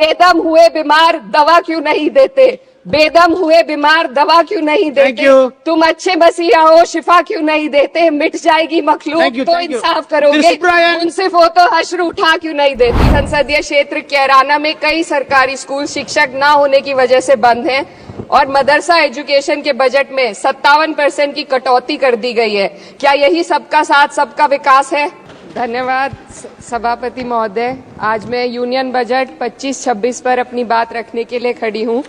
बेदम हुए बीमार दवा क्यों नहीं देते? बेदम हुए बीमार दवा क्यों नहीं देते? तुम अच्छे मसीहा हो, शिफा क्यों नहीं देते? मिट जाएगी मखलूक तो इंसाफ करोगे, मुंसिफ हो तो हश्र उठा क्यों नहीं देती? संसदीय क्षेत्र कैराना में कई सरकारी स्कूल शिक्षक न होने की वजह से बंद हैं और मदरसा एजुकेशन के बजट में 57% की कटौती कर दी गई है। क्या यही सबका साथ सबका विकास है? धन्यवाद सभापति महोदय। आज मैं यूनियन बजट 25-26 पर अपनी बात रखने के लिए खड़ी हूं।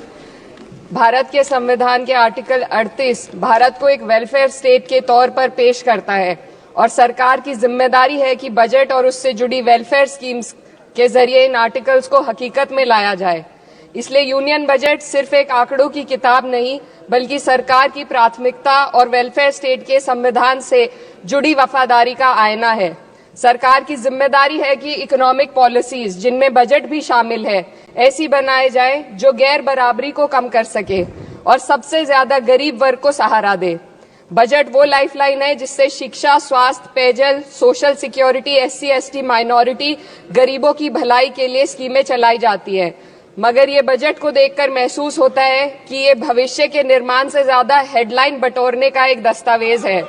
भारत के संविधान के आर्टिकल 38 भारत को एक वेलफेयर स्टेट के तौर पर पेश करता है और सरकार की जिम्मेदारी है कि बजट और उससे जुड़ी वेलफेयर स्कीम्स के जरिए इन आर्टिकल्स को हकीकत में लाया जाए। इसलिए यूनियन बजट सिर्फ एक आंकड़ों की किताब नहीं, बल्कि सरकार की प्राथमिकता और वेलफेयर स्टेट के संविधान से जुड़ी वफादारी का आईना है। सरकार की जिम्मेदारी है कि इकोनॉमिक पॉलिसीज, जिनमें बजट भी शामिल है, ऐसी बनाए जाए जो गैर बराबरी को कम कर सके और सबसे ज्यादा गरीब वर्ग को सहारा दे। बजट वो लाइफलाइन है जिससे शिक्षा, स्वास्थ्य, पेयजल, सोशल सिक्योरिटी, SC/ST माइनॉरिटी, गरीबों की भलाई के लिए स्कीमें चलाई जाती है। मगर ये बजट को देखकर महसूस होता है कि ये भविष्य के निर्माण से ज्यादा हेडलाइन बटोरने का एक दस्तावेज है।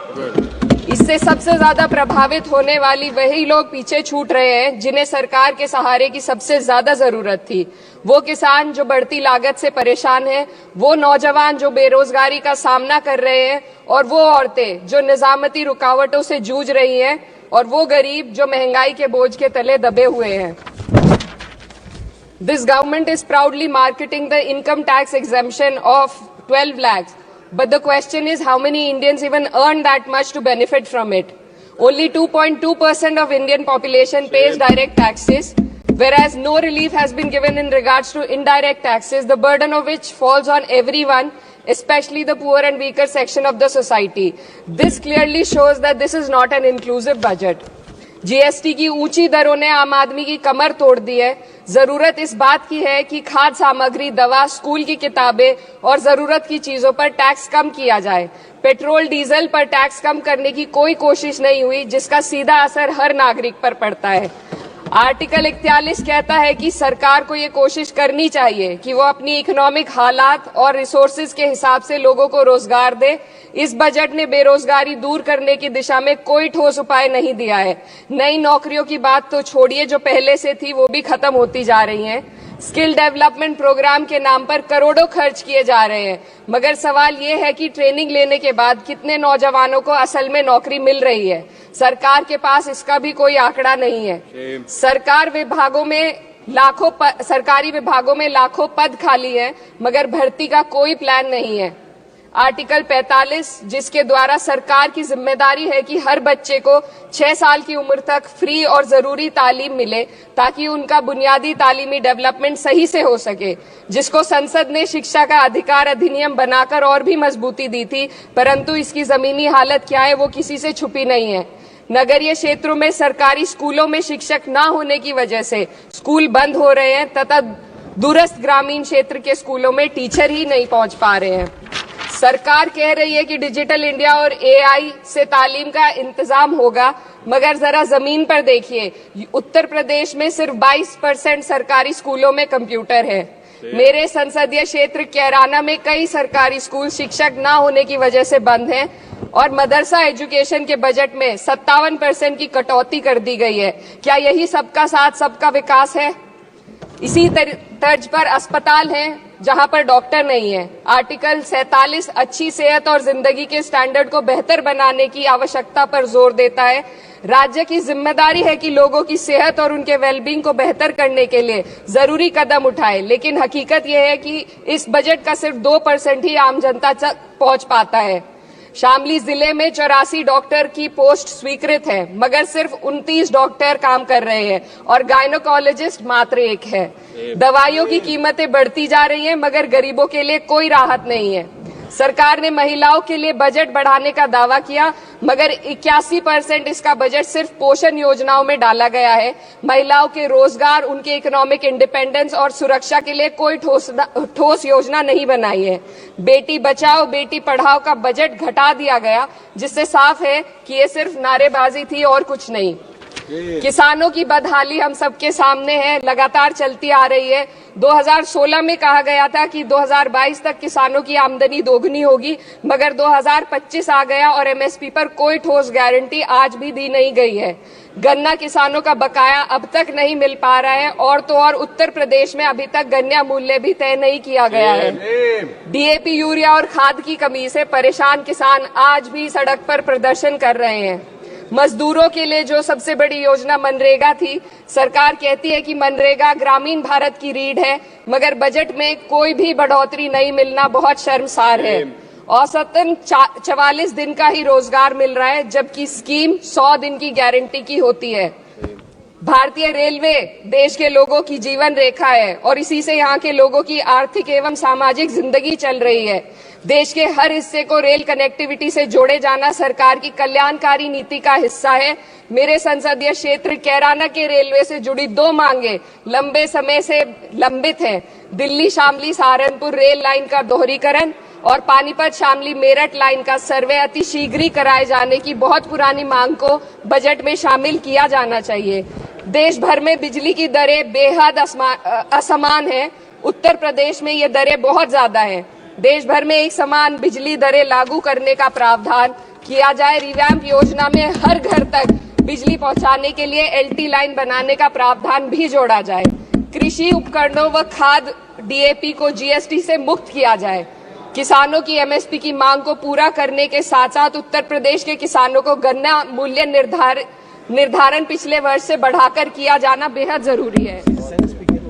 इससे सबसे ज्यादा प्रभावित होने वाली वही लोग पीछे छूट रहे हैं जिन्हें सरकार के सहारे की सबसे ज्यादा जरूरत थी। वो किसान जो बढ़ती लागत से परेशान हैं, वो नौजवान जो बेरोजगारी का सामना कर रहे हैं और वो औरतें जो निजामती रुकावटों से जूझ रही हैं और वो गरीब जो महंगाई के बोझ के तले दबे हुए हैं। This government is proudly marketing the income tax exemption of 12 lakhs. But the question is, how many Indians even earn that much to benefit from it? Only 2.2% of Indian population pays direct taxes, whereas no relief has been given in regards to indirect taxes, the burden of which falls on everyone, especially the poor and weaker section of the society. This clearly shows that this is not an inclusive budget. GST की ऊंची दरों ने आम आदमी की कमर तोड़ दी है। जरूरत इस बात की है कि खाद्य सामग्री, दवा, स्कूल की किताबें और जरूरत की चीजों पर टैक्स कम किया जाए। पेट्रोल, डीजल पर टैक्स कम करने की कोई कोशिश नहीं हुई, जिसका सीधा असर हर नागरिक पर पड़ता है। आर्टिकल 41 कहता है कि सरकार को ये कोशिश करनी चाहिए कि वो अपनी इकोनॉमिक हालात और रिसोर्सेज के हिसाब से लोगों को रोजगार दे। इस बजट ने बेरोजगारी दूर करने की दिशा में कोई ठोस उपाय नहीं दिया है। नई नौकरियों की बात तो छोड़िए, जो पहले से थी वो भी खत्म होती जा रही हैं। स्किल डेवलपमेंट प्रोग्राम के नाम पर करोड़ों खर्च किए जा रहे हैं, मगर सवाल ये है कि ट्रेनिंग लेने के बाद कितने नौजवानों को असल में नौकरी मिल रही है। सरकार के पास इसका भी कोई आंकड़ा नहीं है। सरकारी विभागों में लाखों पद खाली हैं, मगर भर्ती का कोई प्लान नहीं है। आर्टिकल 45, जिसके द्वारा सरकार की जिम्मेदारी है कि हर बच्चे को 6 साल की उम्र तक फ्री और जरूरी तालीम मिले ताकि उनका बुनियादी तालीमी डेवलपमेंट सही से हो सके, जिसको संसद ने शिक्षा का अधिकार अधिनियम बनाकर और भी मजबूती दी थी, परंतु इसकी जमीनी हालत क्या है वो किसी से छुपी नहीं है। नगरीय क्षेत्रों में सरकारी स्कूलों में शिक्षक न होने की वजह से स्कूल बंद हो रहे हैं तथा दूरस्थ ग्रामीण क्षेत्र के स्कूलों में टीचर ही नहीं पहुंच पा रहे हैं। सरकार कह रही है कि डिजिटल इंडिया और AI से तालीम का इंतजाम होगा, मगर जरा जमीन पर देखिए, उत्तर प्रदेश में सिर्फ 22% सरकारी स्कूलों में कंप्यूटर है। मेरे संसदीय क्षेत्र कैराना में कई सरकारी स्कूल शिक्षक न होने की वजह से बंद हैं और मदरसा एजुकेशन के बजट में 57% की कटौती कर दी गई है। क्या यही सबका साथ सबका विकास है? इसी तर्ज पर अस्पताल हैं जहां पर डॉक्टर नहीं है। आर्टिकल 47 अच्छी सेहत और जिंदगी के स्टैंडर्ड को बेहतर बनाने की आवश्यकता पर जोर देता है। राज्य की जिम्मेदारी है कि लोगों की सेहत और उनके वेलबींग को बेहतर करने के लिए जरूरी कदम उठाए, लेकिन हकीकत यह है कि इस बजट का सिर्फ 2% ही आम जनता तक पहुंच पाता है। शामली जिले में 84 डॉक्टर की पोस्ट स्वीकृत है, मगर सिर्फ 29 डॉक्टर काम कर रहे हैं और गायनोकोलॉजिस्ट मात्र 1 है। दवाइयों की कीमतें बढ़ती जा रही हैं, मगर गरीबों के लिए कोई राहत नहीं है। सरकार ने महिलाओं के लिए बजट बढ़ाने का दावा किया, मगर 81% इसका बजट सिर्फ पोषण योजनाओं में डाला गया है। महिलाओं के रोजगार, उनके इकोनॉमिक इंडिपेंडेंस और सुरक्षा के लिए कोई ठोस योजना नहीं बनाई है। बेटी बचाओ बेटी पढ़ाओ का बजट घटा दिया गया, जिससे साफ है कि ये सिर्फ नारेबाजी थी और कुछ नहीं। किसानों की बदहाली हम सबके सामने है, लगातार चलती आ रही है। 2016 में कहा गया था कि 2022 तक किसानों की आमदनी दोगुनी होगी, मगर 2025 आ गया और एमएसपी पर कोई ठोस गारंटी आज भी दी नहीं गई है। गन्ना किसानों का बकाया अब तक नहीं मिल पा रहा है और तो और उत्तर प्रदेश में अभी तक गन्ना मूल्य भी तय नहीं किया गया है। डीएपी, यूरिया और खाद की कमी से परेशान किसान आज भी सड़क पर प्रदर्शन कर रहे हैं। मजदूरों के लिए जो सबसे बड़ी योजना मनरेगा थी, सरकार कहती है कि मनरेगा ग्रामीण भारत की रीढ़ है, मगर बजट में कोई भी बढ़ोतरी नहीं मिलना बहुत शर्मसार है। औसतन 44 दिन का ही रोजगार मिल रहा है, जबकि स्कीम 100 दिन की गारंटी की होती है। भारतीय रेलवे देश के लोगों की जीवन रेखा है और इसी से यहाँ के लोगों की आर्थिक एवं सामाजिक जिंदगी चल रही है। देश के हर हिस्से को रेल कनेक्टिविटी से जोड़े जाना सरकार की कल्याणकारी नीति का हिस्सा है। मेरे संसदीय क्षेत्र कैराना के रेलवे से जुड़ी 2 मांगे लंबे समय से लंबित हैं। दिल्ली शामली सहारनपुर रेल लाइन का दोहरीकरण और पानीपत शामली मेरठ लाइन का सर्वे अति शीघ्र ही कराए जाने की बहुत पुरानी मांग को बजट में शामिल किया जाना चाहिए। देश भर में बिजली की दरें बेहद असमान है। उत्तर प्रदेश में ये दरें बहुत ज्यादा हैं। देश भर में एक समान बिजली दरें लागू करने का प्रावधान किया जाए। रिवैम्प योजना में हर घर तक बिजली पहुंचाने के लिए एलटी लाइन बनाने का प्रावधान भी जोड़ा जाए। कृषि उपकरणों व खाद डीएपी को जीएसटी से मुक्त किया जाए। किसानों की एमएसपी की मांग को पूरा करने के साथ साथ उत्तर प्रदेश के किसानों को गन्ना मूल्य निर्धारण पिछले वर्ष से बढ़ाकर किया जाना बेहद जरूरी है।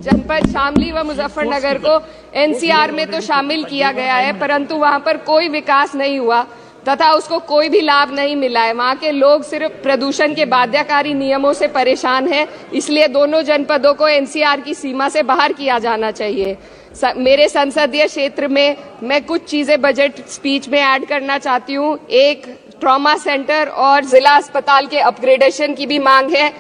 जनपद शामली व मुजफ्फरनगर को एनसीआर में तो शामिल किया गया है, परंतु वहां पर कोई विकास नहीं हुआ तथा उसको कोई भी लाभ नहीं मिला है। वहां के लोग सिर्फ प्रदूषण के बाध्यकारी नियमों से परेशान हैं, इसलिए दोनों जनपदों को एनसीआर की सीमा से बाहर किया जाना चाहिए। मेरे संसदीय क्षेत्र में मैं कुछ चीजें बजट स्पीच में ऐड करना चाहती हूँ। एक, ट्रॉमा सेंटर और जिला अस्पताल के अपग्रेडेशन की भी मांग है।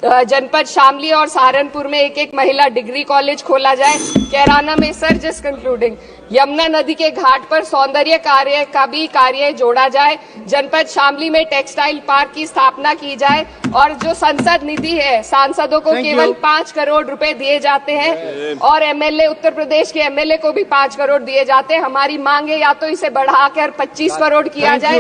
जनपद शामली और सहारनपुर में एक महिला डिग्री कॉलेज खोला जाए। कैराना में सर जस्ट कंक्लूडिंग, यमुना नदी के घाट पर सौंदर्य कार्य का भी कार्य जोड़ा जाए। जनपद शामली में टेक्सटाइल पार्क की स्थापना की जाए और जो संसद निधि है, सांसदों को केवल 5 करोड़ रुपए दिए जाते हैं और एमएलए, उत्तर प्रदेश के एमएलए को भी 5 करोड़ दिए जाते हैं। हमारी मांग है या तो इसे बढ़ाकर 25 करोड़ किया जाए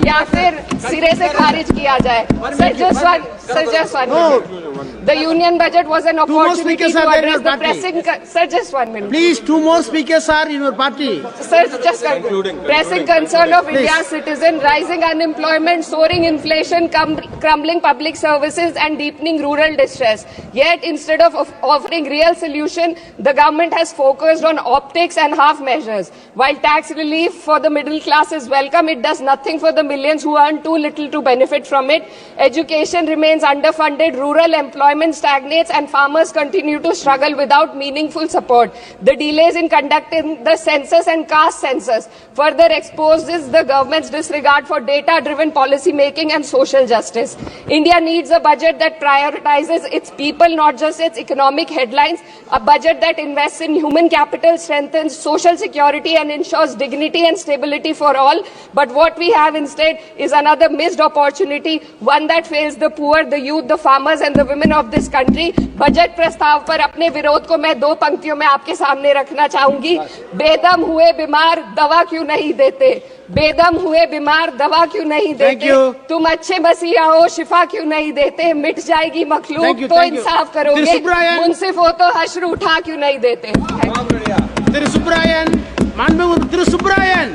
या फिर सिरे से खारिज किया जाए। Sir just one The union budget was an opportunity to address the pressing. Sir, just 1 minute. Please, 2 more speakers are in your party. Sir, just concluding. Pressing concern of India's citizen, rising unemployment, soaring inflation, crumbling public services, and deepening rural distress. Yet, instead of offering real solution, the government has focused on optics and half measures. While tax relief for the middle class is welcome, it does nothing for the millions who earn too little to benefit from it. Education remains underfunded. Rural employment stagnates and farmers continue to struggle without meaningful support. The delays in conducting the census and caste census further exposes the government's disregard for data-driven policy making and social justice. India needs a budget that prioritizes its people, not just its economic headlines. A budget that invests in human capital, strengthens social security and ensures dignity and stability for all. But what we have instead is another missed opportunity, one that fails the poor, the youth, the farmers and the women of this country. Budget प्रस्ताव पर अपने विरोध को मैं 2 पंक्तियों में आपके सामने रखना चाहूंगी। बेदम हुए बीमार दवा क्यों नहीं देते? बेदम हुए बीमार दवा क्यों नहीं देते? तुम अच्छे मसीहा हो, शिफा क्यों नहीं देते? मिट जाएगी मखलूक तो इंसाफ करोगे, मुंसिफ हो तो हश्र उठा क्यों नहीं देते? Subrayan,